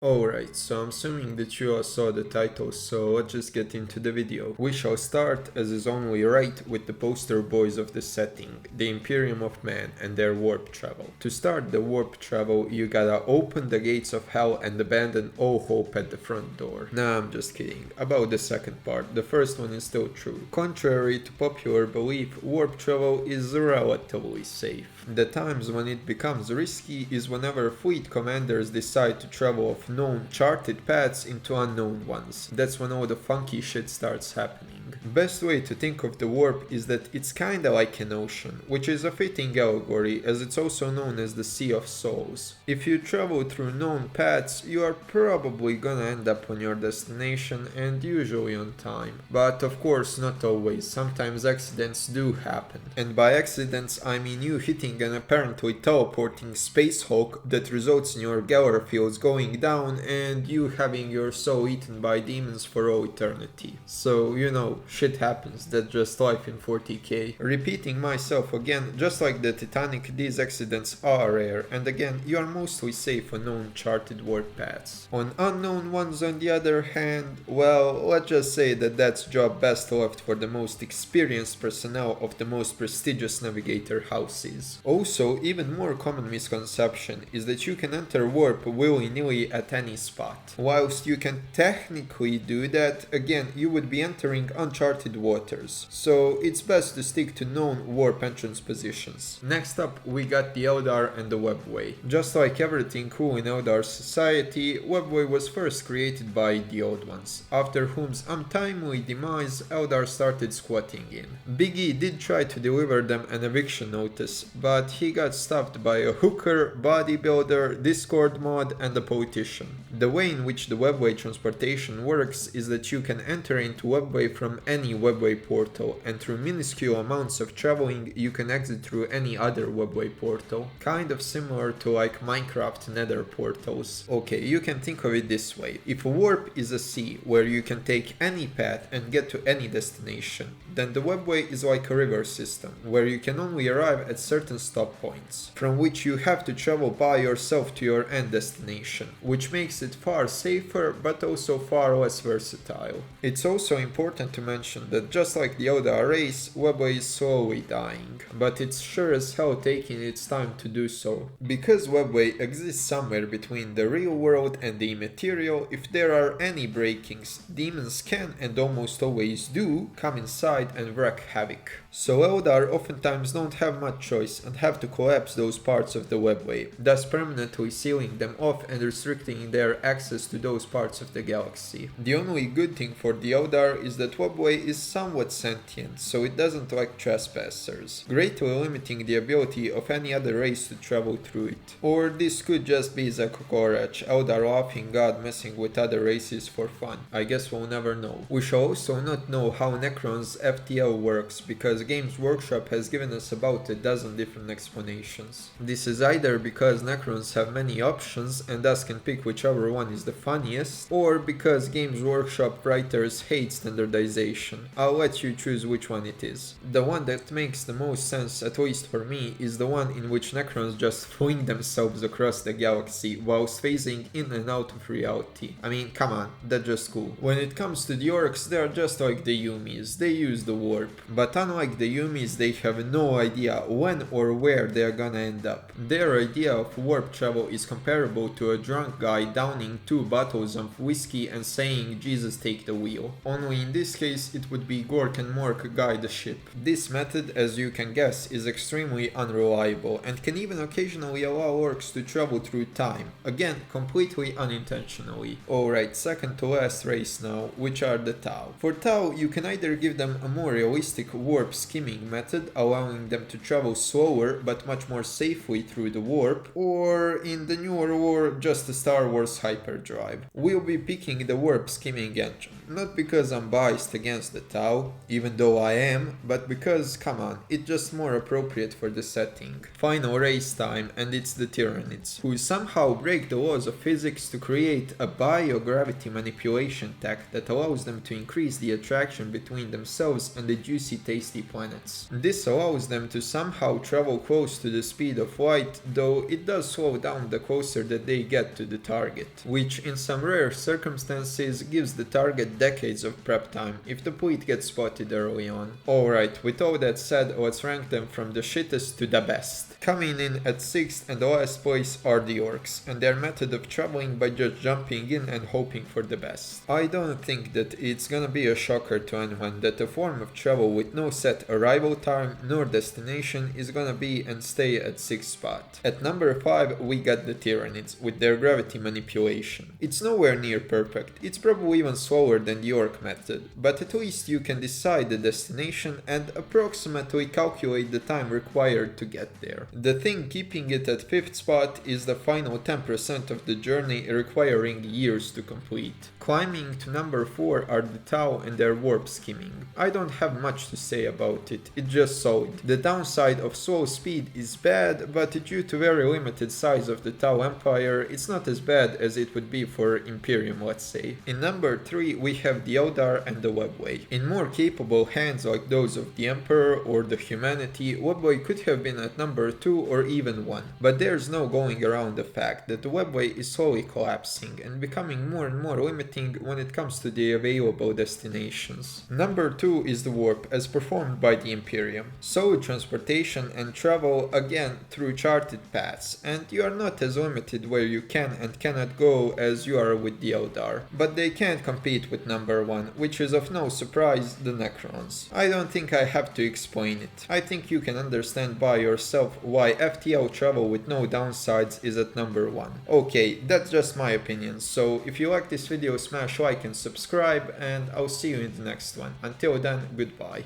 Alright, so I'm assuming that you all saw the title, so let's just get into the video. We shall start, as is only right, with the poster boys of the setting, the Imperium of Man and their warp travel. To start the warp travel, you gotta open the gates of hell and abandon all hope at the front door. Nah, I'm just kidding. About the second part, the first one is still true. Contrary to popular belief, warp travel is relatively safe. The times when it becomes risky is whenever fleet commanders decide to travel off known charted paths into unknown ones. That's when all the funky shit starts happening. Best way to think of the warp is that it's kinda like an ocean, which is a fitting allegory as it's also known as the Sea of Souls. If you travel through known paths, you are probably gonna end up on your destination and usually on time. But of course not always, sometimes accidents do happen. And by accidents I mean you hitting an apparently teleporting space hulk that results in your Galar fields going down and you having your soul eaten by demons for all eternity. So, you know, shit happens, that's just life in 40k. Repeating myself again, just like the Titanic, these accidents are rare, and again, you are mostly safe on known charted warp paths. On unknown ones on the other hand, well, let's just say that that's job best left for the most experienced personnel of the most prestigious navigator houses. Also, even more common misconception is that you can enter warp willy-nilly at any spot. Whilst you can technically do that, again, you would be entering uncharted waters, so it's best to stick to known warp entrance positions. Next up, we got the Eldar and the webway. Just like everything cool in Eldar society, webway was first created by the Old Ones, after whom's untimely demise Eldar started squatting in. Big E did try to deliver them an eviction notice, but he got stopped by a hooker, bodybuilder, Discord mod, and a politician. The way in which the webway transportation works is that you can enter into webway from any webway portal, and through minuscule amounts of traveling you can exit through any other webway portal. Kind of similar to like Minecraft nether portals. Okay, you can think of it this way. If a warp is a sea where you can take any path and get to any destination, then the webway is like a river system, where you can only arrive at certain stop points, from which you have to travel by yourself to your end destination, which makes it far safer but also far less versatile. It's also important to mention that just like the Eldar race, webway is slowly dying, but it's sure as hell taking its time to do so. Because webway exists somewhere between the real world and the immaterial, if there are any breakings, demons can and almost always do come inside and wreak havoc. So Eldar oftentimes don't have much choice and have to collapse those parts of the webway, thus permanently sealing them off and restricting their access to those parts of the galaxy. The only good thing for the Eldar is that webway is somewhat sentient, so it doesn't like trespassers, greatly limiting the ability of any other race to travel through it. Or this could just be Zakokorach, Eldar laughing god messing with other races for fun. I guess we'll never know. We shall also not know how Necron's FTL works, because Games Workshop has given us about a dozen different explanations. This is either because Necrons have many options and thus can pick whichever one is the funniest, or because Games Workshop writers hate standardization. I'll let you choose which one it is. The one that makes the most sense, at least for me, is the one in which Necrons just fling themselves across the galaxy whilst phasing in and out of reality. I mean, come on, that's just cool. When it comes to the orcs, they are just like the Yumis, they use the warp. But unlike the Yumis, they have no idea when or where they are gonna end up. Their idea of warp travel is comparable to a drunk guy downing 2 bottles of whiskey and saying Jesus take the wheel. Only in this case it would be Gork and Mork guide the ship. This method, as you can guess, is extremely unreliable and can even occasionally allow orcs to travel through time, again completely unintentionally. Alright, second to last race now, which are the Tau. For Tau, you can either give them a more realistic warp skimming method, allowing them to travel slower but much more safely through the warp, or in the newer lore, just a Star Wars hyperdrive. We'll be picking the warp skimming engine, not because I'm biased against the Tau, even though I am, but because, come on, it's just more appropriate for the setting. Final race time, and it's the Tyranids, who somehow break the laws of physics to create a biogravity manipulation tech that allows them to increase the attraction between themselves and the juicy tasty planets. This allows them to somehow travel close to the speed of light, though it does slow down the closer that they get to the target. it, which in some rare circumstances gives the target decades of prep time if the fleet gets spotted early on. Alright, with all that said, let's rank them from the shittest to the best. Coming in at 6th and the last place are the orcs, and their method of traveling by just jumping in and hoping for the best. I don't think that it's gonna be a shocker to anyone that a form of travel with no set arrival time nor destination is gonna be and stay at 6th spot. At number 5 we got the Tyranids with their gravity manipulation. It's nowhere near perfect, it's probably even slower than the orc method, but at least you can decide the destination and approximately calculate the time required to get there. The thing keeping it at 5th spot is the final 10% of the journey requiring years to complete. Climbing to number 4 are the Tau and their warp skimming. I don't have much to say about it, it's just solid. The downside of slow speed is bad, but due to very limited size of the Tau Empire, it's not as bad as it would be for Imperium, let's say. In number 3 we have the Eldar and the webway. In more capable hands like those of the Emperor or the Humanity, webway could have been at number 2 or even 1, but there's no going around the fact that the webway is slowly collapsing and becoming more and more limiting when it comes to the available destinations. Number 2 is the warp as performed by the Imperium. Solid transportation and travel again through charted paths, and you are not as limited where you can and cannot go as you are with the Eldar, but they can't compete with number 1, which is of no surprise the Necrons. I don't think I have to explain it. I think you can understand by yourself why FTL travel with no downsides is at number 1. Okay, that's just my opinion, so if you like this video, smash like and subscribe, and I'll see you in the next one. Until then, goodbye.